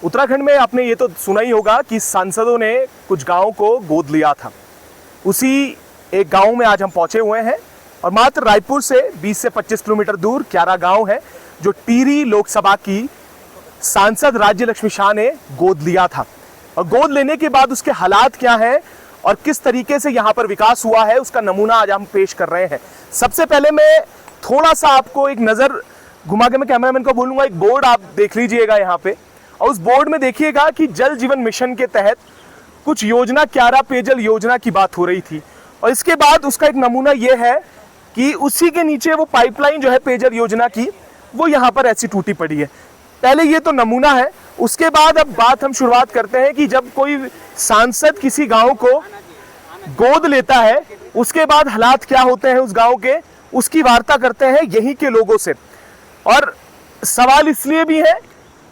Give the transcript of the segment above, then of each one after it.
उत्तराखंड में आपने ये तो सुना ही होगा कि सांसदों ने कुछ गाँव को गोद लिया था। उसी एक गांव में आज हम पहुंचे हुए हैं और मात्र रायपुर से 20 से 25 किलोमीटर दूर क्यारा गांव है जो टिहरी लोकसभा की सांसद राज्य लक्ष्मी शाह ने गोद लिया था। और गोद लेने के बाद उसके हालात क्या हैं और किस तरीके से यहाँ पर विकास हुआ है उसका नमूना आज हम पेश कर रहे हैं। सबसे पहले मैं थोड़ा सा आपको एक नज़र घुमा के मैं कैमरामैन को बोलूँगा, एक बोर्ड आप देख लीजिएगा यहाँ पे, और उस बोर्ड में देखिएगा कि जल जीवन मिशन के तहत कुछ योजना, क्यारा पेयजल योजना की बात हो रही थी। और इसके बाद उसका एक नमूना ये है कि उसी के नीचे वो पाइपलाइन जो है पेयजल योजना की, वो यहाँ पर ऐसी टूटी पड़ी है। पहले ये तो नमूना है। उसके बाद अब बात हम शुरुआत करते हैं कि जब कोई सांसद किसी गांव को गोद लेता है उसके बाद हालात क्या होते हैं उस गांव के, उसकी वार्ता करते हैं यहीं के लोगों से। और सवाल इसलिए भी है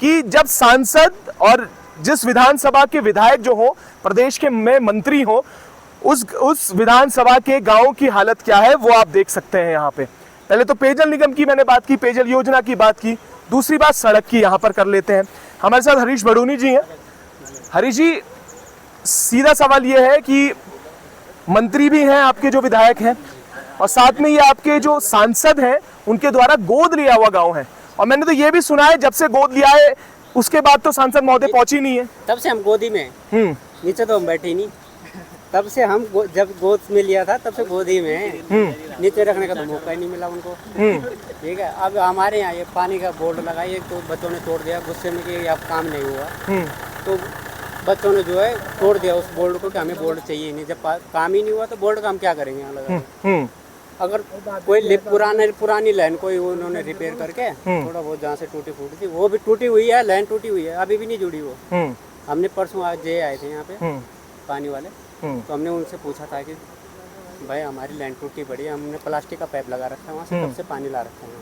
कि जब सांसद और जिस विधानसभा के विधायक जो हो, प्रदेश के में मंत्री हो, उस विधानसभा के गांव की हालत क्या है वो आप देख सकते हैं यहाँ पे। पहले तो पेयजल निगम की मैंने बात की, पेयजल योजना की बात की, दूसरी बात सड़क की यहाँ पर कर लेते हैं। हमारे साथ हरीश बड़ूनी जी हैं। हरीश जी, सीधा सवाल ये है कि मंत्री भी हैं आपके जो विधायक हैं और साथ में ये आपके जो सांसद हैं उनके द्वारा गोद लिया हुआ गांव है, और मैंने तो ये भी सुना है जब से गोद लिया है उसके बाद तो सांसद महोदय पहुंची नहीं है। तब से हम गोदी में, नीचे तो हम बैठे ही नहीं। तब से हम जब गोद में लिया था तब से गोदी में, नीचे रखने का तो मौका ही नहीं मिला उनको। ठीक है, अब हमारे यहाँ ये पानी का बोर्ड लगाई तो बच्चों ने तोड़ दिया गुस्से में कि अब काम नहीं हुआ, तो बच्चों ने जो है तोड़ दिया उस बोर्ड को कि हमें बोर्ड चाहिए नहीं। जब काम ही नहीं हुआ तो बोर्ड का हम क्या करेंगे यहाँ लगा। अगर कोई पुरानी लाइन कोई उन्होंने रिपेयर करके थोड़ा बहुत जहाँ से टूटी फूटी थी वो भी टूटी हुई है, लाइन टूटी हुई है, अभी भी नहीं जुड़ी वो। हमने परसों आज जे आए थे यहाँ पे पानी वाले, तो हमने उनसे पूछा था कि भाई हमारी लाइन टूटी पड़ी है, हमने प्लास्टिक का पाइप लगा रखा है वहाँ से, तब से पानी ला रखा है।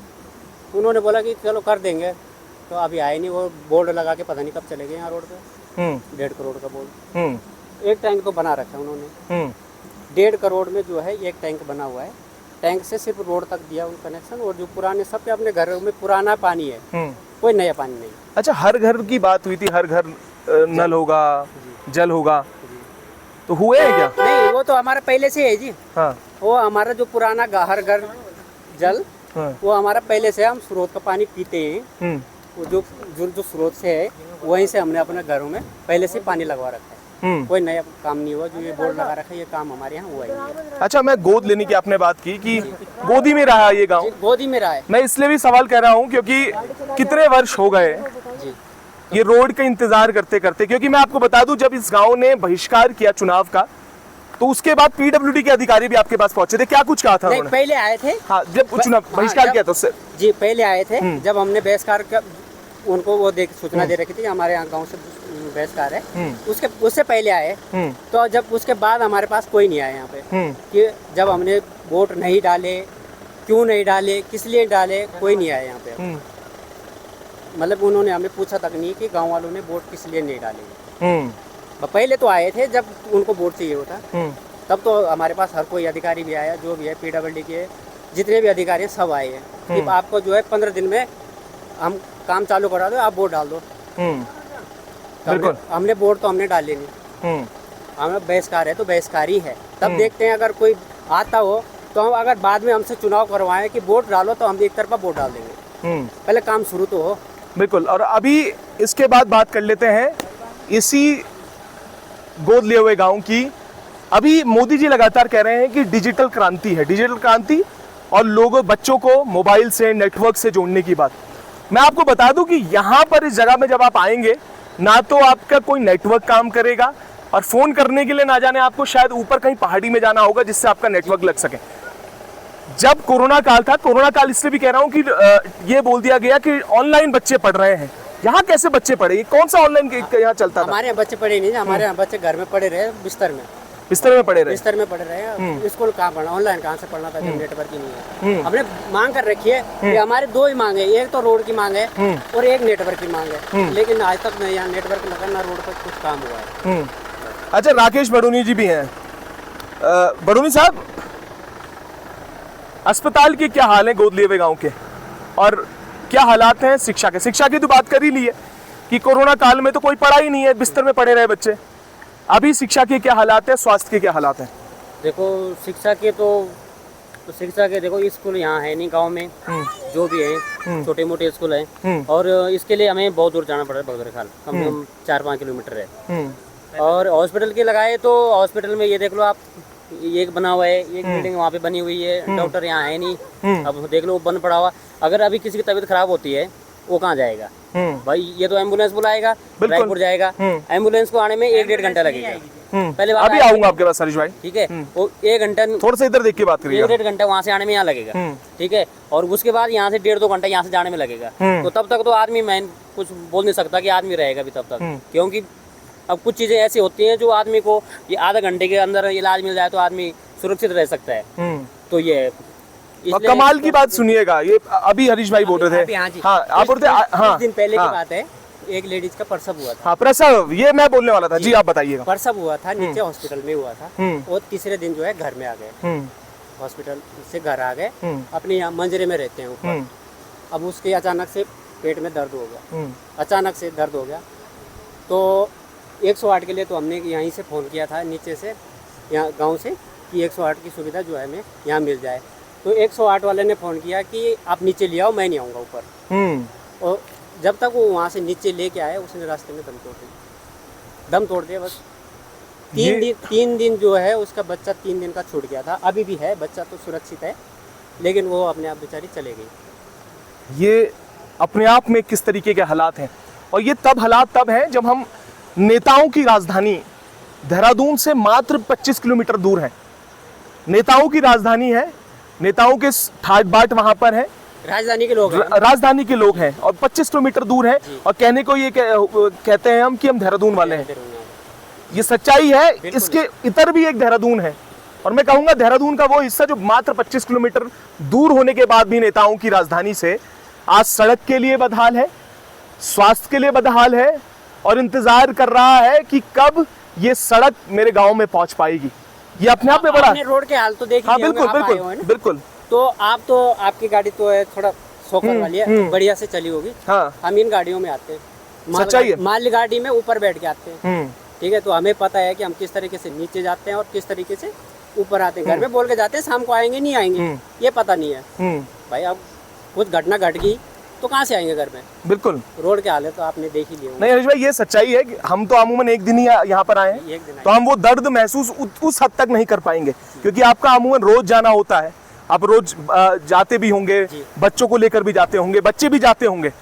उन्होंने बोला कि चलो कर देंगे, तो अभी आए नहीं। वो बोर्ड लगा के पता नहीं कब चले गए यहाँ रोड पे। 1.5 करोड़ का बोर्ड, एक टैंक तो बना रखा है उन्होंने। 1.5 करोड़ में जो है एक टैंक बना हुआ है, टैंक से सिर्फ रोड तक दिया उन कनेक्शन, और जो पुराने सबके अपने घरों में पुराना पानी है, कोई नया पानी नहीं। अच्छा, हर घर की बात हुई थी, हर घर नल होगा, जल होगा, तो हुए हैं क्या? नहीं, वो तो हमारा पहले से है जी। हाँ। वो हमारा जो पुराना हर घर जल, वो हमारा पहले से, हम स्रोत का पानी पीते हैं। वो जो स्रोत से है वहीं से हमने अपने घरों में पहले से पानी लगवा रखा है। कोई नया काम नहीं हुआ। जो ये बोर्ड लगा रखा है ये काम हमारे यहाँ हुआ ही। अच्छा, मैं गोद लेने की आपने बात की कि गोदी में रहा ये गांव, गोदी में रहा है। मैं इसलिए भी सवाल कर रहा हूँ क्योंकि कितने वर्ष हो गए ये रोड का इंतजार करते करते, क्योंकि मैं आपको बता दूं जब इस गांव ने बहिष्कार किया चुनाव का तो उसके बाद पीडब्ल्यूडी के अधिकारी भी आपके पास पहुंचे थे, क्या कुछ कहा था उन्होंने? पहले आए थे। हाँ, जब चुनाव बहिष्कार किया था उससे जी पहले आए थे। जब हमने बहिष्कार उनको वो सूचना दे रखी थी हमारे यहाँ गाँव से बहिष्कार है, उससे पहले आए। तो जब उसके बाद हमारे पास कोई नहीं आया यहाँ पे कि जब हमने वोट नहीं डाले, क्यों नहीं डाले, किस लिए डाले, कोई नहीं आया यहाँ पे। मतलब उन्होंने हमें पूछा तक नहीं कि गांव वालों ने वोट किस लिए नहीं डाले। पहले तो आए थे जब उनको वोट चाहिए होता, तब तो हमारे पास हर कोई अधिकारी भी आया, जो भी है पीडब्ल्यूडी के जितने भी अधिकारी हैं सब आए हैं कि आपको जो है 15 दिन में हम काम चालू करा दो, आप वोट डाल दो। बिल्कुल। हमने वोट तो हमने डाले नहीं, हमें बहिष्कार है तो बहिष्कार ही है। तब देखते हैं अगर कोई आता हो तो हम, अगर बाद में हमसे चुनाव करवाएं कि वोट डालो तो हम एक तरफा वोट डाल देंगे। पहले काम शुरू तो हो। बिल्कुल। और अभी इसके बाद बात कर लेते हैं इसी गोद लिए हुए गांव की। अभी मोदी जी लगातार कह रहे हैं कि डिजिटल क्रांति है, डिजिटल क्रांति, और लोगों बच्चों को मोबाइल से, नेटवर्क से जोड़ने की बात। मैं आपको बता दूं कि यहाँ पर इस जगह में जब आप आएंगे ना तो आपका कोई नेटवर्क काम करेगा, और फोन करने के लिए ना जाने आपको शायद ऊपर कहीं पहाड़ी में जाना होगा जिससे आपका नेटवर्क लग सके। जब कोरोना काल था, कोरोना काल इसलिए भी कह रहा हूँ कि ये बोल दिया गया कि ऑनलाइन बच्चे पढ़ रहे हैं। यहाँ कैसे बच्चे पढ़े? कौन सा ऑनलाइन यहाँ चलता था? हमारे यहाँ बच्चे पढ़े नहीं, हमारे यहाँ बच्चे घर में पढ़े रहे, बिस्तर में पढ़े रहे, बिस्तर में पढ़े रहे। स्कूल कहाँ पढ़ना, ऑनलाइन कहाँ से पढ़ना था जब नेटवर्क ही नहीं है। हमने मांग कर रखी है कि हमारे 2 ही मांग है, एक तो रोड की मांग है और एक नेटवर्क की मांग है, लेकिन आज तक नहीं यहाँ नेटवर्क लगा ना रोड पर कुछ काम हुआ है। अच्छा, राकेश बड़ूनी जी भी हैं। बड़ूनी साहब, अस्पताल के क्या हाल है गोद लिए हुए गाँव के, और क्या हालात हैं शिक्षा के? शिक्षा की तो बात कर ही ली है, कि कोरोना काल में तो कोई पढ़ा ही नहीं है, बिस्तर में पड़े रहे बच्चे। अभी शिक्षा के क्या हालात है, स्वास्थ्य के क्या हालात हैं? देखो शिक्षा के शिक्षा के देखो स्कूल यहाँ है नहीं गांव में, जो भी है छोटे मोटे स्कूल हैं, और इसके लिए हमें बहुत दूर जाना पड़ रहा है, बगदरखाल कम से कम 4-5 किलोमीटर है। और हॉस्पिटल के लगाए तो हॉस्पिटल में ये देख लो आप, एक बना हुआ है, एक बिल्डिंग वहाँ पे बनी हुई है, डॉक्टर यहाँ है नहीं, अब देख लो वो बंद पड़ा हुआ। अगर अभी किसी की तबीयत खराब होती है वो कहाँ जाएगा भाई? ये तो एम्बुलेंस बुलाएगा, रायपुर जाएगा, एम्बुलेंस को आने में 1-1.5 घंटा लगेगा। पहले अभी आऊंगा आपके पास हरीश भाई, ठीक है, वो 1 घंटा, थोड़ा सा इधर देख के बात करिए। 1-1.5 घंटा वहाँ से आने में यहाँ लगेगा, ठीक है, और उसके बाद यहाँ से 1.5-2 घंटा यहाँ से जाने में लगेगा। तो तब तक तो आदमी, मैं कुछ बोल नहीं सकता कि आदमी रहेगा भी तब तक, क्योंकि अब कुछ चीजें ऐसी होती हैं जो आदमी को ये आधा घंटे के अंदर इलाज मिल जाए तो आदमी सुरक्षित रह सकता है। तो ये और कमाल की बात सुनिएगा, ये अभी हरीश भाई बोल रहे थे, हाँ आप बोल रहे थे, हाँ, दिन पहले की बात है, एक लेडीज का प्रसव हुआ था। हाँ प्रसव, ये मैं बोलने वाला था जी, आप बताइएगा। प्रसव हुआ था, नीचे हॉस्पिटल में हुआ था, और तीसरे दिन जो है घर में आ गए, हॉस्पिटल से घर आ गए, अपने यहाँ मंजरे में रहते हैं ऊपर। अब उसके अचानक से पेट में दर्द हो गया, अचानक से दर्द हो गया, तो 108 के लिए तो हमने यहीं से फ़ोन किया था नीचे से, यहाँ गांव से, कि 108 की सुविधा जो है हमें यहाँ मिल जाए। तो 108 वाले ने फ़ोन किया कि आप नीचे ले आओ, मैं नहीं आऊँगा ऊपर। और जब तक वो वहाँ से नीचे लेके आए, उसने रास्ते में दम तोड़ दिया बस। 3 दिन जो है उसका बच्चा 3 दिन का छूट गया था, अभी भी है बच्चा तो सुरक्षित है, लेकिन वो अपने आप बेचारी चले गई। ये अपने आप में किस तरीके के हालात हैं, और ये हालात तब हैं जब हम नेताओं की राजधानी देहरादून से मात्र 25 किलोमीटर दूर है। नेताओं की राजधानी है, नेताओं के ठाट बाट वहां पर है, राजधानी के लोग हैं, राजधानी के लोग हैं, और 25 किलोमीटर दूर है, और कहने को ये कहते हैं हम कि हम देहरादून वाले हैं। ये सच्चाई है, इसके इतर भी एक देहरादून है, और मैं कहूंगा देहरादून का वो हिस्सा जो मात्र 25 किलोमीटर दूर होने के बाद भी नेताओं की राजधानी से आज सड़क के लिए बदहाल है, स्वास्थ्य के लिए बदहाल है, और इंतजार कर रहा है कि कब ये सड़क मेरे गांव में पहुंच पाएगी। ये अपने आप में बड़ा रोड के हाल तो देखिए। हाँ बिल्कुल बिल्कुल बिल्कुल। तो आपकी गाड़ी तो है थोड़ा सोकर वाली है, तो बढ़िया से चली होगी। हाँ, हम इन गाड़ियों में आते हैं, सच्चाई है, माल गाड़ी में ऊपर बैठ के आते हैं, ठीक है, तो हमें पता है कि हम किस तरीके से नीचे जाते हैं और किस तरीके से ऊपर आते हैं। घर में बोल के जाते हैं शाम को आएंगे नहीं आएंगे, ये पता नहीं है भाई। अब कुछ घटना घट गई तो कहाँ से आएंगे घर में? बिल्कुल, रोड के हालत तो आपने देख ही लिया। नहीं हरीश भाई, ये सच्चाई है कि हम तो अमूमन एक दिन ही यहाँ पर आए हैं, तो हम वो दर्द महसूस उस हद तक नहीं कर पाएंगे, क्योंकि आपका अमूमन रोज जाना होता है, आप रोज जाते भी होंगे, बच्चों को लेकर भी जाते होंगे, बच्चे भी जाते होंगे,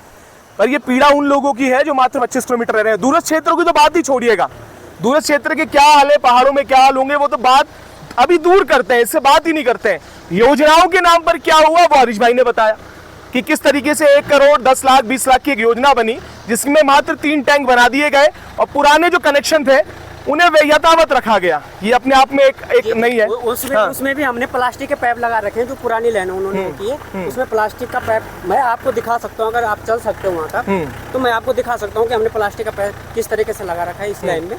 पर ये पीड़ा उन लोगों की है जो मात्र 25 किलोमीटर रह रहे हैं। दूरस्थ क्षेत्रों की तो बात ही छोड़िएगा, दूरस्थ क्षेत्र के क्या हाल है, पहाड़ों में क्या हाल होंगे, वो तो बात अभी दूर करते हैं, इससे बात ही नहीं करते हैं। योजनाओं के नाम पर क्या हुआ वो हरीश भाई ने बताया कि किस तरीके से 1 करोड़ 10 लाख 20 लाख की एक योजना बनी, जिसमें मात्र 3 टैंक बना दिए गए, और पुराने जो कनेक्शन थे उन्हें यथावत रखा गया। ये अपने आप में एक नहीं है। उसमें भी हमने प्लास्टिक के पाइप लगा रखे हैं, जो पुरानी लाइन उन्होंने होती है, उसमें प्लास्टिक का पाइप मैं आपको दिखा सकता हूँ, अगर आप चल सकते हो वहाँ का, तो मैं आपको दिखा सकता हूँ कि हमने प्लास्टिक का पाइप किस तरीके से लगा रखा है इस लाइन में,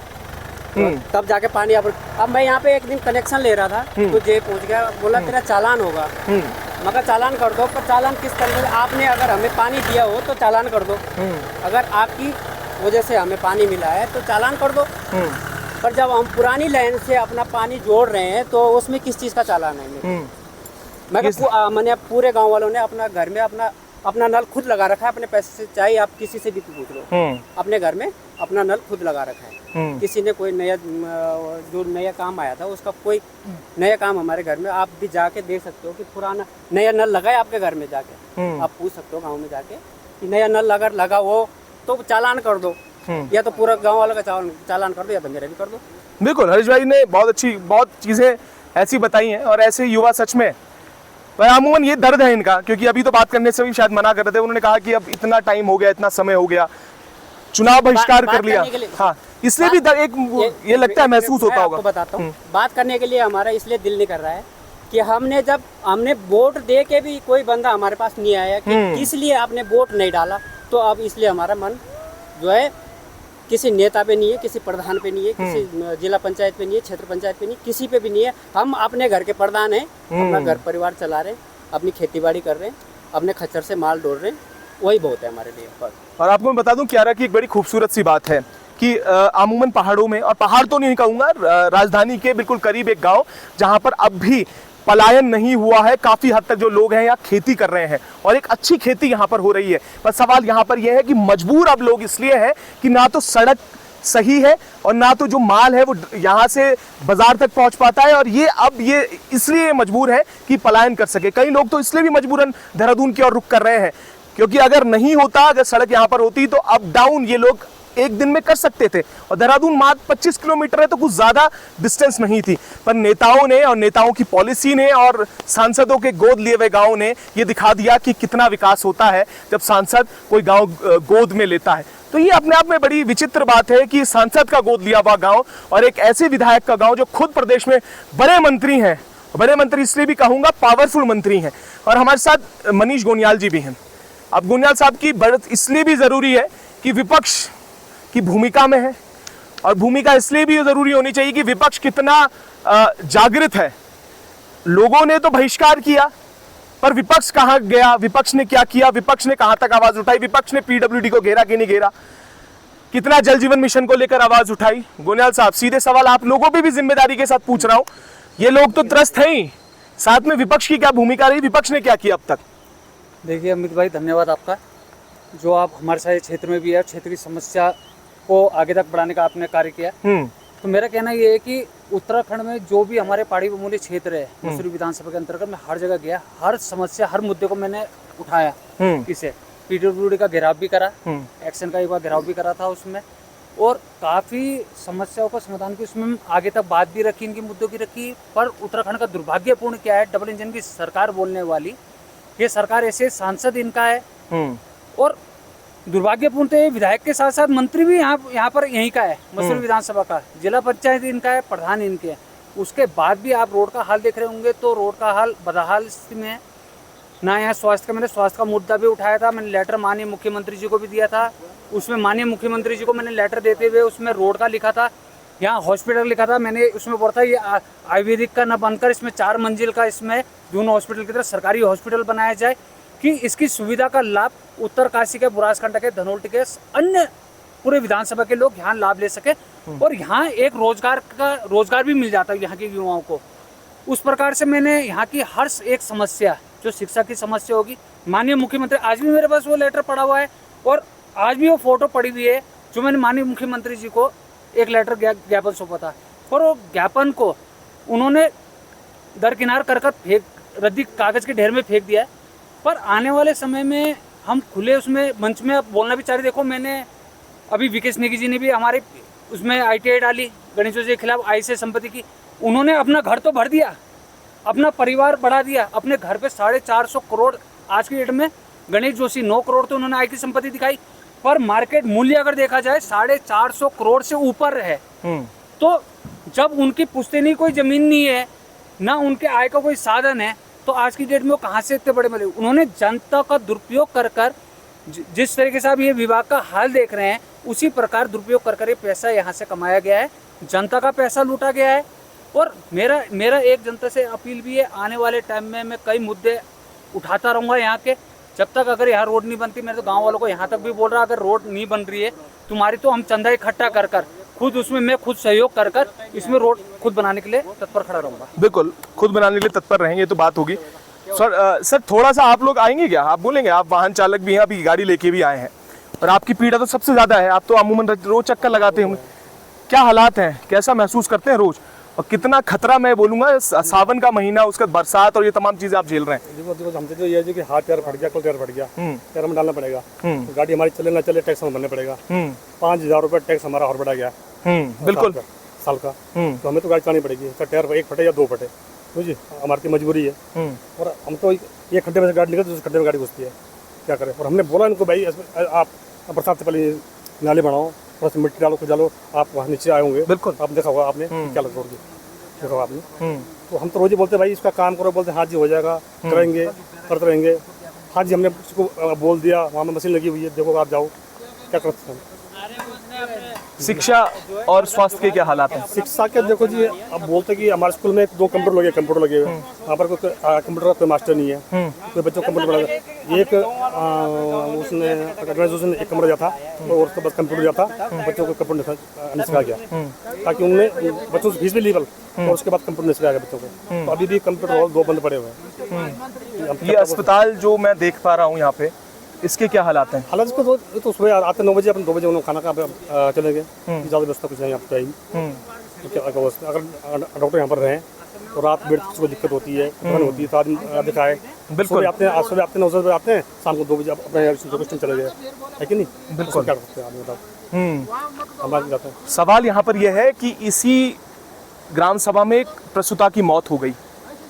तब जाके पानी। अब मैं यहाँ पे एक दिन कनेक्शन ले रहा था, तो जे पहुँच गया, बोला तेरा चालान होगा, मगर चालान कर दो, पर चालान किस तरीके से, आपने अगर हमें पानी दिया हो तो चालान कर दो, अगर आपकी वजह से हमें पानी मिला है तो चालान कर दो, पर जब हम पुरानी लाइन से अपना पानी जोड़ रहे हैं तो उसमें किस चीज़ का चालान है? मैंने पूरे गांव वालों ने अपना घर में अपना नल खुद लगा रखा है अपने पैसे से, चाहे आप किसी से भी पूछ लो, अपने घर में अपना नल खुद लगा रखा है। किसी ने कोई नया काम आया था, उसका कोई नया काम हमारे घर में, आप भी जाके देख सकते हो कि पुराना नया नल लगा है आपके घर में, जाके आप पूछ सकते हो गाँव में जाके कि नया नल अगर लगा हो तो चालान कर दो, या तो पूरा गांव वालों का चालान कर दो, या तो मेरा भी कर दो। बिल्कुल, हरीश भाई ने बहुत चीजें ऐसी बताई हैं, और ऐसे युवा सच में, पर अमूमन ये दर्द है इनका, क्योंकि अभी तो बात करने से भी शायद मना कर रहे थे, उन्होंने कहा कि अब इतना टाइम हो गया, इतना समय हो गया, चुनाव बहिष्कार कर लिया, हाँ, इसलिए भी ये लगता है महसूस होता होगा। बताता हूँ, बात करने के लिए हमारा इसलिए दिल नहीं कर रहा है कि हमने वोट दे के भी कोई बंदा हमारे पास नहीं आया कि इसलिए आपने वोट नहीं डाला, तो अब इसलिए हमारा मन जो है किसी नेता पे नहीं है, किसी प्रधान पे नहीं है, किसी जिला पंचायत पे नहीं है, क्षेत्र पंचायत पे नहीं, किसी पे भी नहीं है। हम अपने घर के प्रधान हैं, अपना घर परिवार चला रहे हैं, अपनी खेती बाड़ी कर रहे हैं, अपने खच्चर से माल ढोल रहे हैं, वही बहुत है हमारे लिए बस। और आपको मैं बता दूं क्यारा की एक बड़ी खूबसूरत सी बात है कि अमूमन पहाड़ों में, और पहाड़ तो नहीं कहूँगा, राजधानी के बिल्कुल करीब एक गांव जहां पर अब भी पलायन नहीं हुआ है, काफ़ी हद तक जो लोग हैं यहाँ खेती कर रहे हैं और एक अच्छी खेती यहाँ पर हो रही है। पर सवाल यहाँ पर यह है कि मजबूर अब लोग इसलिए हैं कि ना तो सड़क सही है और ना तो जो माल है वो यहाँ से बाजार तक पहुँच पाता है, और ये इसलिए मजबूर है कि पलायन कर सके। कई लोग तो इसलिए भी मजबूरन देहरादून की ओर रुख कर रहे हैं, क्योंकि अगर नहीं होता, अगर सड़क यहाँ पर होती तो अप डाउन ये लोग एक दिन में कर सकते थे, और देहरादून मात्र 25 किलोमीटर है तो कुछ ज्यादा डिस्टेंस नहीं थी। पर नेताओं ने और नेताओं की पॉलिसी ने और सांसदों के गोद लिए हुए गांव ने ये दिखा दिया कि कितना विकास होता है जब सांसद कोई गांव गोद में लेता है। तो ये अपने आप में बड़ी विचित्र बात है कि सांसद का गोद लिया हुआ गांव और एक ऐसे विधायक का गांव जो खुद प्रदेश में बड़े मंत्री हैं, बड़े मंत्री इसलिए भी कहूंगा पावरफुल मंत्री हैं। और हमारे साथ मनीष गोनियाल जी भी हैं। अब गोनियाल साहब की बढ़त इसलिए भी जरूरी है कि विपक्ष की भूमिका में है, और भूमिका इसलिए भी जरूरी होनी चाहिए कि विपक्ष कितना जागृत है। लोगों ने तो बहिष्कार किया, पर विपक्ष कहां गया, विपक्ष ने क्या किया, विपक्ष ने कहां तक आवाज उठाई, विपक्ष ने पीडब्ल्यूडी को घेरा कि नहीं घेरा, कितना जल जीवन मिशन को लेकर आवाज उठाई। गोनियाल साहब, सीधे सवाल आप लोगों पे भी जिम्मेदारी के साथ पूछ रहा हूं, ये लोग तो त्रस्त हैं ही, साथ में विपक्ष की क्या भूमिका रही, विपक्ष ने क्या किया अब तक? देखिए अमित भाई, धन्यवाद आपका, जो आप हमारे सारे क्षेत्र में भी है, क्षेत्र की समस्या को आगे तक बढ़ाने का आपने कार्य किया। तो मेरा कहना ये है कि उत्तराखंड में जो भी हमारे पहाड़ी बहुमूल्य क्षेत्र है, मसूरी विधानसभा के अंतर्गत, मैं हर जगह गया, हर समस्या, हर मुद्दे को मैंने उठाया। इसे पीडब्ल्यूडी का घेराव भी करा, एक्शन का एक बार घेराव भी करा था उसमें, और काफ़ी समस्याओं का समाधान की उसमें आगे तक बात भी रखी, इनकी मुद्दों की रखी। पर उत्तराखंड का दुर्भाग्यपूर्ण क्या है, डबल इंजन की सरकार बोलने वाली ये सरकार, ऐसे सांसद इनका है, और दुर्भाग्यपूर्ण तो विधायक के साथ साथ मंत्री भी यहाँ पर यहीं का है, मसूरी विधानसभा का, जिला पंचायत इनका है, प्रधान इनके है। उसके बाद भी आप रोड का हाल देख रहे होंगे तो रोड का हाल बदहाल स्थिति में है ना। यहाँ स्वास्थ्य का, मैंने स्वास्थ्य का मुद्दा भी उठाया था, मैंने लेटर माननीय मुख्यमंत्री जी को भी दिया था। उसमें माननीय मुख्यमंत्री जी को मैंने लेटर देते हुए उसमें रोड का लिखा था, यहाँ हॉस्पिटल लिखा था, मैंने उसमें बोला था ये आयुर्वेदिक का न बनकर इसमें 4 मंजिल का इसमें जून हॉस्पिटल की तरह सरकारी हॉस्पिटल बनाया जाए, कि इसकी सुविधा का लाभ उत्तरकाशी के, बुरासखंडा के, धनोल्टी के अन्य पूरे विधानसभा के लोग यहाँ लाभ ले सके, और यहाँ एक रोजगार भी मिल जाता है यहाँ के युवाओं को। उस प्रकार से मैंने यहाँ की हर एक समस्या, जो शिक्षा की समस्या होगी, माननीय मुख्यमंत्री, आज भी मेरे पास वो लेटर पड़ा हुआ है और आज भी वो फोटो पड़ी हुई है, जो मैंने माननीय मुख्यमंत्री जी को एक लेटर ज्ञापन सौंपा था, और वो ज्ञापन को उन्होंने दरकिनार कर फेंक, रद्दी कागज के ढेर में फेंक दिया है। पर आने वाले समय में हम खुले उसमें मंच में बोलना भी चाह रहे। देखो, मैंने अभी विकेश नेगी जी ने भी हमारे उसमें ITI डाली गणेश जोशी के खिलाफ, आई से संपत्ति की, उन्होंने अपना घर तो भर दिया, अपना परिवार बढ़ा दिया, अपने घर पे 450 करोड़ आज की डेट में, गणेश जोशी 9 करोड़ तो उन्होंने आई की संपत्ति दिखाई, पर मार्केट मूल्य अगर देखा जाए 450 करोड़ से ऊपर है। तो जब उनकी पुश्तैनी कोई जमीन नहीं है, ना उनके आय का कोई साधन है, तो आज की डेट में वो कहाँ से इतने बड़े बने? उन्होंने जनता का दुरुपयोग कर जिस तरीके से आप ये विभाग का हाल देख रहे हैं, उसी प्रकार दुरुपयोग कर ये पैसा यहाँ से कमाया गया है, जनता का पैसा लूटा गया है। और मेरा एक जनता से अपील भी है, आने वाले टाइम में मैं कई मुद्दे उठाता रहूँगा यहाँ के, जब तक अगर यहाँ रोड नहीं बनती। मैं तो गाँव वालों को यहाँ तक भी बोल रहा, अगर रोड नहीं बन रही है तुम्हारी, तो हम चंदा इकट्ठा कर खुद उसमें मैं खुद सहयोग कर इसमें रोड खुद बनाने के लिए तत्पर खड़ा रहूँगा। बिल्कुल, खुद बनाने के लिए तत्पर रहेंगे, ये तो बात होगी। सर थोड़ा सा आप लोग आएंगे क्या, आप बोलेंगे, आप वाहन चालक भी हैं, अभी गाड़ी लेके भी आए हैं, और आपकी पीड़ा तो सबसे ज़्यादा है, आप तो अमूमन रोज चक्कर लगाते होंगे, क्या हालात हैं, कैसा महसूस करते हैं रोज, और कितना खतरा, मैं बोलूँगा सावन का महीना, उसका बरसात और ये तमाम चीज़ें आप झेल रहे हैं? देखो हमसे तो ये है कि हाथ पैर फट गया, कल पैर फट गया, पैर में डालना पड़ेगा, गाड़ी हमारी चले ना चले टैक्स हमें भरना पड़ेगा, 5000 रुपये टैक्स हमारा और बढ़ा गया, बिल्कुल, साल का। तो हमें तो गाड़ी चलानी पड़ेगी, टायर एक फटे या 2 फटे, जी हमारी तो मजबूरी है। और हम तो एक खड्डे में से गाड़ी निकलती है, दूसरे खड्डे में गाड़ी घुसती है, क्या करें। और हमने बोला इनको, भाई आप बरसात से पहले नाले बनाओ, थोड़ा सा मिट्टी डालो, खुद डालो, आप वहाँ नीचे आए होंगे, बिल्कुल आप देखा होगा आपने क्या लग रोड की, देखा होगा आपने। तो हम तो रोज ही बोलते भाई इसका काम करो, बोलते हाँ जी हो जाएगा, करेंगे, करते रहेंगे। हाँ जी हमने उसको बोल दिया, वहाँ में मशीन लगी हुई है, देखो आप जाओ, क्या करते हैं। शिक्षा और स्वास्थ्य के क्या हालात हैं? शिक्षा के देखो जी, अब बोलते कि हमारे स्कूल में 2 कंप्यूटर लगे हुए, वहाँ पर कोई कंप्यूटर का कोई मास्टर नहीं है, कोई बच्चों को कंप्यूटर पढ़ा। एक उसने ऑर्गेनाइजेशन एक कमरा दिया था और उसके बाद कंप्यूटर दिया था, बच्चों को कंप्यूटर नहीं सिखाया गया, ताकि उनमें बच्चों से फीस भी लीगल और उसके बाद कंप्यूटर नहीं सिखाया गया बच्चों को। तो अभी भी कंप्यूटर हॉल 2 बंद पड़े हुए हैं। ये अस्पताल जो मैं देख पा रहा हूँ यहाँ पे, इसके क्या हालात हैं? हालांकि इसको तो सुबह आते 9 बजे, अपन 2 बजे उन्होंने खाना खा चलेंगे, ज़्यादा व्यवस्था कुछ नहीं यहाँ पे चाहिए। तो क्या अगर डॉक्टर यहाँ पर रहें तो रात बेड को दिक्कत होती है, होती है, तो आदमी दिखाए। बिल्कुल। सुबह आते हैं 9 बजे आते हैं, शाम को 2 बजे अपने चले गए, है कि नहीं? बिल्कुल। क्या करते हैं आदमी बताओ, हम बात जाते हैं। सवाल यहाँ पर यह है कि इसी ग्राम सभा में एक प्रसूता की मौत हो गई,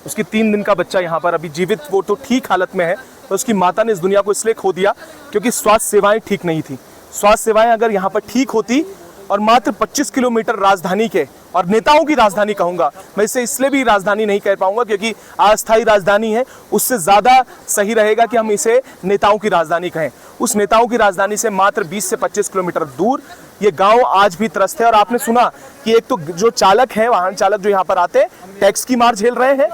उसकी 3 दिन का बच्चा यहाँ पर अभी जीवित, वो तो ठीक हालत में है, तो उसकी माता ने इस दुनिया को इसलिए खो दिया क्योंकि स्वास्थ्य सेवाएं ठीक नहीं थी। स्वास्थ्य सेवाएं अगर यहाँ पर ठीक होती, और मात्र 25 किलोमीटर राजधानी के, और नेताओं की राजधानी कहूंगा मैं, इसे इसलिए भी राजधानी नहीं कह पाऊंगा क्योंकि अस्थायी राजधानी है, उससे ज्यादा सही रहेगा कि हम इसे नेताओं की राजधानी कहें। उस नेताओं की राजधानी से मात्र 20 से 25 किलोमीटर दूर ये गांव आज भी त्रस्त है। और आपने सुना कि एक तो जो चालक है, वाहन चालक जो यहाँ पर आते हैं, टैक्स की मार झेल रहे हैं,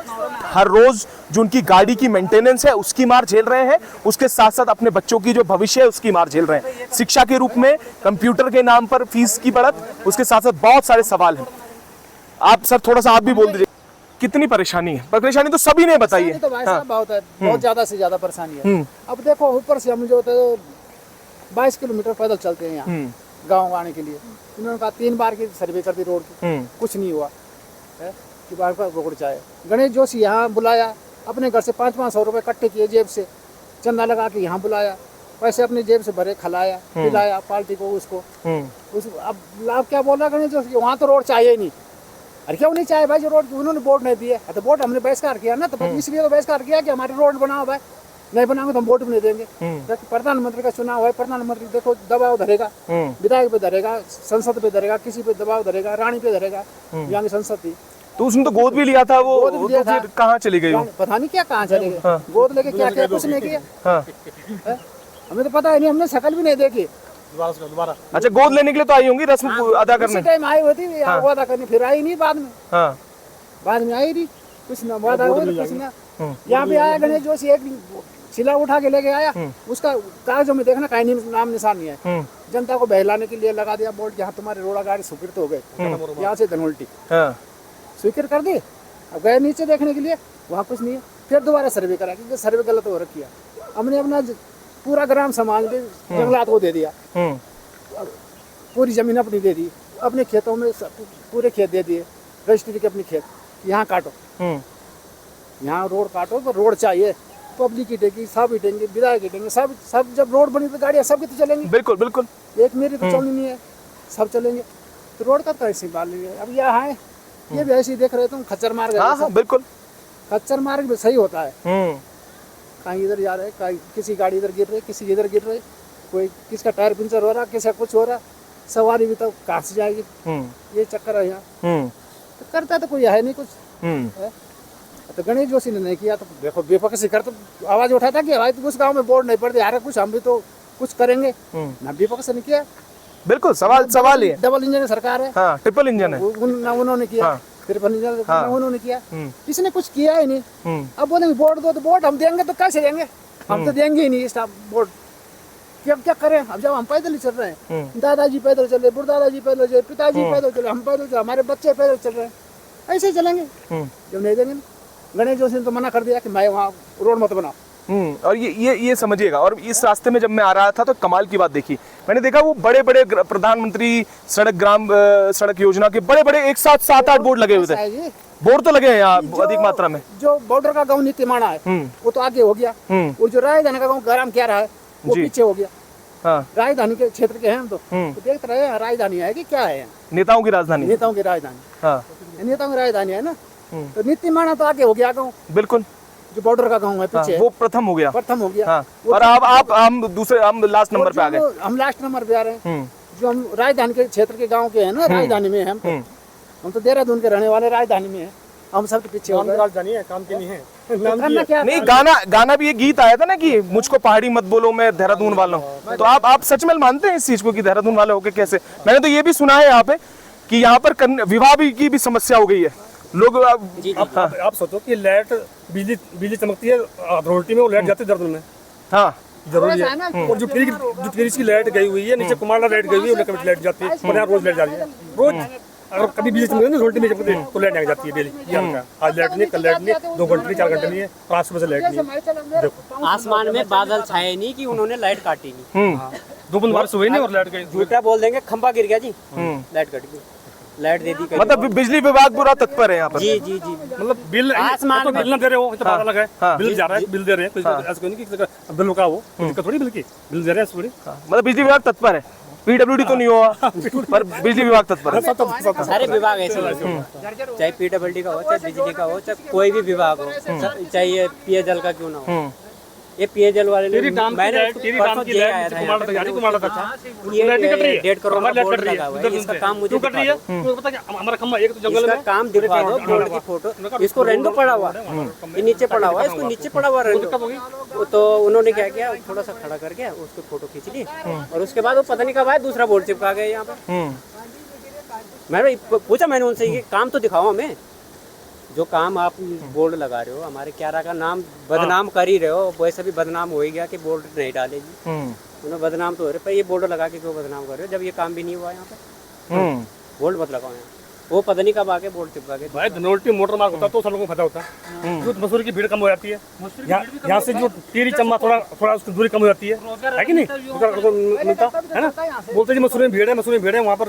हर रोज जो उनकी गाड़ी की मेंटेनेंस है उसकी मार झेल रहे हैं, उसके साथ साथ अपने बच्चों की जो भविष्य है उसकी मार झेल रहे हैं। शिक्षा के रूप में कंप्यूटर के नाम पर फीस की बढ़त, उसके साथ साथ बहुत सारे सवाल हैं। आप सर थोड़ा सा आप भी बोल दीजिए, कितनी परेशानी है? परेशानी तो सभी ने बताई है। तो भाई साहब बहुत है, बहुत ज्यादा से ज्यादा परेशानी है। अब देखो ऊपर से हम जो होते 22 किलोमीटर पैदल चलते हैं यहाँ गाँव आने के लिए। उन्होंने कहा 3 बार की सर्वे कर दी रोड की, कुछ नहीं हुआ है कि बार बार रोड चाहे। गणेश जोशी यहाँ बुलाया, अपने घर से 500-500 रुपये इकट्ठे किए, जेब से चंदा लगा के यहाँ बुलाया, पैसे अपने जेब से भरे, खिलाया पिलाया पार्टी को उसको। अब लाभ क्या बोल रहा गणेश जोशी, वहाँ तो रोड चाहिए ही नहीं। अरे क्यों नहीं चाहे भाई, जो रोड उन्होंने वोट नहीं दिए, तो वोट हमने बहिष्कार किया ना, तो इसलिए तो बहिष्कार किया कि हमारी रोड बनाओ भाई, नहीं बनाओगे तो हम वोट भी नहीं देंगे। प्रधानमंत्री का चुनाव है, प्रधानमंत्री देखो दबाव धरेगा, विधायक पे धरेगा, संसद पे धरेगा, किसी पे दबाव धरेगा, रानी पे धरेगा, यहाँ की संसद थी। तो उसने तो गोद भी लिया था, वो तो फिर कहाँ चली गई? पता नहीं क्या कहाँ चले गए, गोद लेके क्या क्या कुछ नहीं किया, हमें तो पता ही नहीं, हमने शक्ल भी नहीं देखी। दोबारा अच्छा, गोद लेने के लिए तो आई होंगी रस्म अदा करने? टाइम आई होती वादा करनी, फिर आई नहीं बाद में। बाद में आई नहीं, कुछ ना वादा हुआ कुछ ना। यहाँ पे आया गणेश जोशी, एक शिला उठा के लेके आया, उसका कागजों में देखना कहीं नाम निशान नहीं है। जनता को बहलाने के लिए लगा दिया बोर्ड, यहाँ तुम्हारे रोड़ा गाड़ी स्वीकृत हो गए, यहाँ से धनोल्टी स्वीकृत कर दी। अब गए नीचे देखने के लिए, वहाँ कुछ नहीं है। फिर दोबारा सर्वे करा क्योंकि सर्वे गलत हो रखी है। हमने अपना पूरा ग्राम समाज में जंगलात को दे दिया, पूरी जमीन अपनी दे दी, अपने खेतों में पूरे खेत दे दिए, रजिस्ट्री के अपने खेत, यहाँ काटो, यहाँ रोड काटो, पर रोड चाहिए, पब्लिक हिटेगी, सब हिटेंगे, विधायक हिटेंगे, सब जब रोड बनी तो गाड़ियाँ सबकी तो चलेंगी। बिल्कुल बिल्कुल, एक मेरी तो चलनी नहीं है, सब चलेंगे, तो रोड का कैसे बाल लेंगे? अब यहाँ है, ये भी ऐसे ही देख रहे तुम, खच्चर मार्ग। हाँ बिल्कुल, खच्चर मार्ग भी सही होता है, कहीं इधर जा रहे, कहीं किसी गाड़ी इधर गिर रही, किसी इधर गिर रही, कोई किसका टायर पंचर हो रहा, किसी का कुछ हो रहा, सवारी भी तो कहाँ से जाएगी, ये चक्कर है यहाँ। तो करता तो कोई है नहीं कुछ है। तो गणेश जोशी ने नहीं किया, तो देखो विपक्ष कर तो आवाज उठाता कि भाई उस गांव में बोर्ड नहीं पड़ते, यार कुछ हम भी तो कुछ करेंगे ना, विपक्ष ने किया। बिल्कुल, सवाल ही है। डबल इंजन सरकार है, हाँ, ट्रिपल इंजन है, उन्होंने किया, ट्रिपल इंजन उन्होंने किया, किसी ने कुछ किया ही नहीं। अब बोलेंगे वोट दो, तो वोट हम देंगे तो कैसे देंगे, हम तो देंगे ही नहीं इस वोट, क्या करें। अब जब हम पैदल ही चल रहे हैं, दादाजी पैदल चल रहे, बुढ़दादाजी पैदल चल रहे, पिताजी पैदल चल रहे, हम पैदल चल, हमारे बच्चे पैदल चल रहे हैं, ऐसे ही चलेंगे। जब नहीं देंगे, गणेश जोशी ने तो मना कर दिया कि मैं वहाँ रोड मत बनाओ। और ये समझिएगा। और इस रास्ते में जब मैं आ रहा था तो कमाल की बात देखी, मैंने देखा वो बड़े बड़े प्रधानमंत्री सड़क योजना के बड़े बड़े एक साथ 7-8 बोर्ड लगे हुए थे। बोर्ड तो लगे हैं यहाँ अधिक मात्रा में। जो बॉर्डर का गाँव नीतिमाणा है वो तो आगे हो गया, और जो राजधानी का गाँव गरम क्या रहा है वो पीछे हो गया। राजधानी के क्षेत्र के हैं हम तो देख रहे हैं, राजधानी है कि क्या है, नेताओं की राजधानी, नेताओं की राजधानी, नेताओं की राजधानी है ना। तो नीतिमाणा तो आगे हो गया गाँव, बिल्कुल, जो बॉर्डर का गाँव है पीछे वो प्रथम हो गया। हाँ। और हम लास्ट नंबर पे आ गए, हम लास्ट नंबर पे आ रहे हैं। जो हम राजधानी के क्षेत्र के गाँव के हैं ना, राजधानी में हम तो देहरादून के रहने वाले राजधानी में है, हम सब के पीछे हो काम गए। की जानी है, काम की नहीं है। तो नाम की करना है। क्या? नहीं, गाना भी ये गीत आया था ना कि मुझको पहाड़ी मत बोलो मैं देहरादून वाला हूँ। तो आप सच में मानते हैं इस चीज को कि देहरादून वाले होके कैसे? मैंने तो ये भी सुना है यहाँ पे कि यहाँ पर विवाह की भी समस्या हो गई है। लोग आप सोचो कि लाइट बिजली चमकती है अथॉरिटी में, वो लाइट जाती है देहरादून में, हाँ जरूरी है। और जो टिहरी की लाइट गई हुई है, नीचे कुमारला लाइट गई हुई है, उन्हें कभी लाइट जाती है, और यहाँ रोज लाइट जा रही है। रोज अगर कभी बिजली चमकती है ना, अथॉरिटी में चमकती है तो लाइट नहीं जाती है डेली। ये हाल है। आज लाइट नहीं, कल लाइट नहीं, 2 घंटे नहीं, 4 घंटे नहीं है, और आज सुबह से लाइट नहीं है। देखो आसमान में बादल छाए नहीं कि उन्होंने लाइट काटी नहीं। 2 बूंद बारिश हुई नहीं और लाइट गई। झूठा बोल देंगे खंभा गिर गया जी, लाइट कट गई, लाइट दे दी कहीं। मतलब बिजली विभाग पूरा तत्पर है यहाँ पर। जी जी जी। मतलब बिल आसमान तो में- बिल ना दे रहे हो, तो पता लगा हाँ। है बिल जा रहा है, बिल दे रहे हैं, कोई ऐसा कोई नहीं कि बिल रुका हो, कोई दिक्कत थोड़ी बिल की, बिल दे रहे हैं थोड़ी। मतलब बिजली विभाग तत्पर है। पीडब्ल्यूडी तो नहीं हुआ पर बिजली विभाग तत्पर है। सारे विभाग ऐसे ही हैं। चाहे पीडब्ल्यूडी का हो, चाहे बिजली का हो, चाहे कोई भी विभाग हो, चाहे ये पेयजल का क्यों ना हो। ये पेयजल वाले ने मैंने परसों जे आया था यहाँ पे, ये 1.5 करोड़ का बोर्ड लगा हुआ है, इसका काम मुझे दिखा दो। हमारा खम्बा एक तो जंगल इसका में काम दिखा दो, बोर्ड की फोटो। इसको रेंडो पड़ा हुआ, ये नीचे पड़ा हुआ है, इसको नीचे पड़ा हुआ रेंडो। तो उन्होंने क्या किया, थोड़ा सा खड़ा करके उसको फोटो खींच ली, और उसके बाद वो पता नहीं कब आया, दूसरा बोर्ड चिपका गया यहाँ पे। मैंने पूछा मैंने उनसे, ये काम तो दिखाओ हमें, जो काम आप बोर्ड लगा रहे हो, हमारे क्यारा का नाम बदनाम कर ही रहे हो। वैसे भी बदनाम हो ही गया कि बोर्ड नहीं डालेगी, उन्हें बदनाम तो हो रहे, पर ये बोर्ड लगा के क्यों बदनाम कर रहे हो जब ये काम भी नहीं हुआ यहाँ पे? बोर्ड मत लगाओ यहाँ। वो पता नहीं कब आके बोर्ड चिपका के। भाई धनोल्टी मोटर मार्ग होता तो सड़कों को फायदा होता है। जो मसूरी की भीड़ कम हो जाती है, यहाँ से जो टिहरी चम्बा थोड़ा उसकी दूरी कम हो जाती है कि नहीं? मिलता है ना, बोलते जी मसूरी में भीड़ है, मसूरी में भीड़ है, वहाँ पर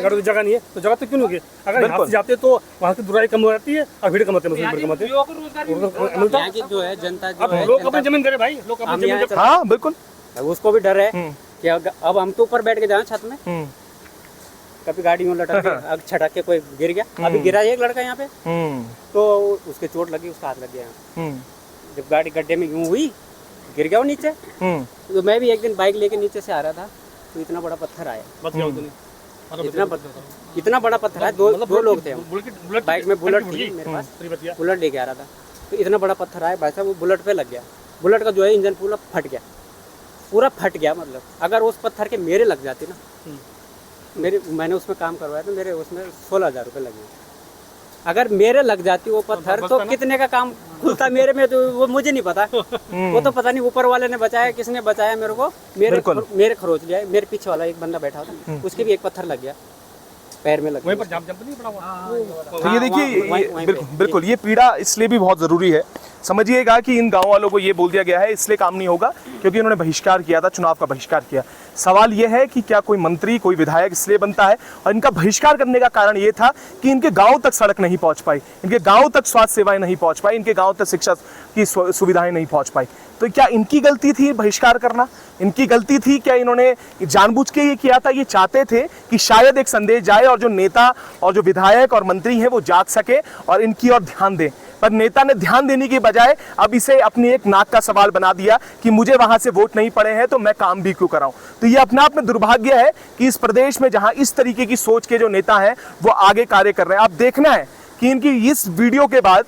गाड़ी की जगह नहीं है, तो जगह तो क्यों नहीं होगी? अगर यहाँ से जाते तो वहाँ की दूरी कम हो जाती है और भीड़ कम होती है, मसूरी में भीड़ कम होती है, मिलता। यहाँ की जो है जनता जो अब है, लोग अपनी जमीन दे रहे भाई, लोग अपनी जमीन दे। हाँ बिल्कुल। उसको भी डर है कि अब हम तो ऊपर बैठ के जाए छत में, कभी गाड़ी में लटक के अब छटक के कोई गिर गया। अभी गिरा एक लड़का यहाँ पे, तो उसके चोट लगी, उसका हाथ लग गया यहाँ। जब गाड़ी गड्ढे में यूं हुई, गिर गया वो नीचे। तो मैं भी एक दिन बाइक लेके नीचे से आ रहा था, तो इतना बड़ा पत्थर आया, बच गया उतनी। इतना बड़ा पत्थर आया। दो लोग थे हम, बाइक में बुलेट थी मेरे पास, बुलेट लेके आ रहा था, तो इतना बड़ा पत्थर आया भाई साहब, वो बुलेट पे लग गया। बुलेट का जो है इंजन पूरा फट गया, पूरा फट गया। मतलब अगर उस पत्थर के मेरे लग जाते ना, मैंने उसमें काम करवाया तो मेरे उसमें 16,000 रुपये लगे। अगर मेरे लग जाती वो पत्थर तो कितने का काम खुलता मेरे में, तो वो मुझे नहीं पता। वो तो पता नहीं ऊपर वाले ने बचाया, किसने बचाया मेरे को। मेरे खरोच लिया, मेरे पीछे वाला एक बंदा बैठा था, उसके भी एक पत्थर लग गया, पैर में लग गया। वहीं पर जंप नहीं पड़ा हुआ। तो ये देखिए, बिल्कुल ये पीड़ा इसलिए भी बहुत ज़रूरी है। समझिएगा कि इन गांव वालों को ये बोल दिया गया है इसलिए काम नहीं होगा क्योंकि इन्होंने बहिष्कार किया था, चुनाव का बहिष्कार किया। सवाल ये है कि क्या कोई मंत्री, कोई विधायक इसलिए बनता है? और इनका बहिष्कार करने का कारण ये था कि इनके गांव तक सड़क नहीं पहुंच पाई, इनके गांव तक स्वास्थ्य सेवाएं नहीं पहुंच पाई, इनके गांव तक शिक्षा की सुविधाएं नहीं पहुंच पाई। तो क्या इनकी गलती थी बहिष्कार करना? इनकी गलती थी क्या? इन्होंने जानबूझ के ये किया था? ये चाहते थे कि शायद एक संदेश जाए और जो नेता और जो विधायक और मंत्री हैं वो जाग सके और इनकी ओर ध्यान दें। पर नेता ने ध्यान देने की बजाय अब इसे अपनी एक नाक का सवाल बना दिया कि मुझे वहां से वोट नहीं पड़े हैं तो मैं काम भी क्यों कराऊं। तो ये अपने आप में दुर्भाग्य है कि इस प्रदेश में जहां इस तरीके की सोच के जो नेता हैं वो आगे कार्य कर रहे हैं। अब देखना है कि इनकी इस वीडियो के बाद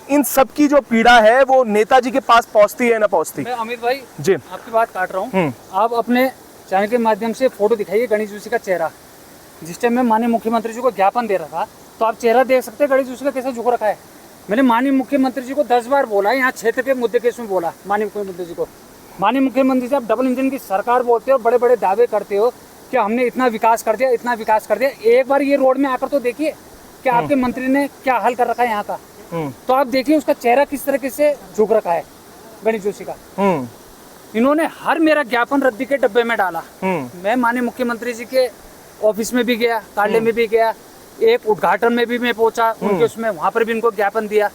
इन सब की जो पीड़ा है वो नेताजी के पास पहुंचती है ना पहुंचती। मैं अमित भाई जी आपकी बात काट रहा हूँ। आप अपने चैनल के माध्यम से फोटो दिखाइए गणेश जोशी का चेहरा। जिस टाइम मैं माननीय मुख्यमंत्री जी को ज्ञापन दे रहा था तो आप चेहरा देख सकते हैं गणेश जोशी का कैसे झुक रखा है। मैंने माननीय मुख्यमंत्री जी को 10 बार बोला, यहाँ क्षेत्र के मुद्दे केस में बोला माननीय मुख्यमंत्री जी को। माननीय मुख्यमंत्री जी, आप डबल इंजन की सरकार बोलते हो, बड़े बड़े दावे करते हो कि हमने इतना विकास कर दिया, इतना विकास कर दिया। एक बार ये रोड में आकर तो देखिए कि आपके मंत्री ने क्या हाल कर रखा है यहाँ का। तो आप देखिए उसका चेहरा किस तरीके से झुक रखा है गणेश जोशी का। इन्होंने हर मेरा ज्ञापन रद्दी के डब्बे में डाला। मैं माननीय मुख्यमंत्री जी के ऑफिस में भी गया, कार्यालय में भी गया, एक उद्घाटन में भी मैं पहुंचा उनके उसमें, वहां पर भी इनको ज्ञापन दिया।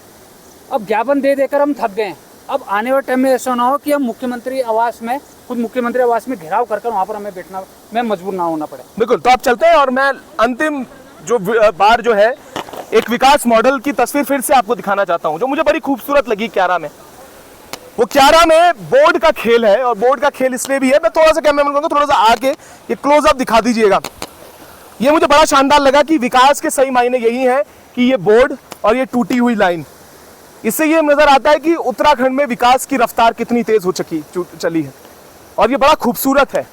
अब ज्ञापन दे देकर हम थक गए। अब आने वाले टाइम में ऐसा ना हो कि हम मुख्यमंत्री आवास में, खुद मुख्यमंत्री आवास में घेराव कर वहां पर हमें बैठना, मैं मजबूर ना होना पड़े। बिल्कुल। तो आप चलते हैं और मैं अंतिम जो बार जो है एक विकास मॉडल की तस्वीर फिर से आपको दिखाना चाहता हूं जो मुझे बड़ी खूबसूरत लगी क्यारा में। वो क्यारा में बोर्ड का खेल है और बोर्ड का खेल इसलिए भी है, मैं थोड़ा सा कैमरामैन को थोड़ा सा आके ये क्लोजअप दिखा दीजिएगा। ये मुझे बड़ा शानदार लगा कि विकास के सही मायने यही है कि ये बोर्ड और ये टूटी हुई लाइन, इससे ये नजर आता है कि उत्तराखंड में विकास की रफ्तार कितनी तेज हो चली है। और ये बड़ा खूबसूरत है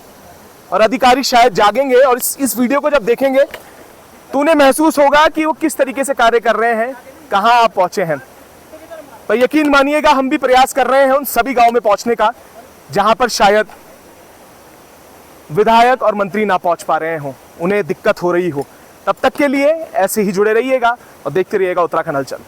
और अधिकारी शायद जागेंगे और इस वीडियो को जब देखेंगे तो उन्हें महसूस होगा कि वो किस तरीके से कार्य कर रहे हैं, कहां आप पहुंचे हैं। तो यकीन मानिएगा हम भी प्रयास कर रहे हैं उन सभी गांव में पहुंचने का जहां पर शायद विधायक और मंत्री ना पहुंच पा रहे हों, उन्हें दिक्कत हो रही हो। तब तक के लिए ऐसे ही जुड़े रहिएगा और देखते रहिएगा उत्तराखंड हलचल।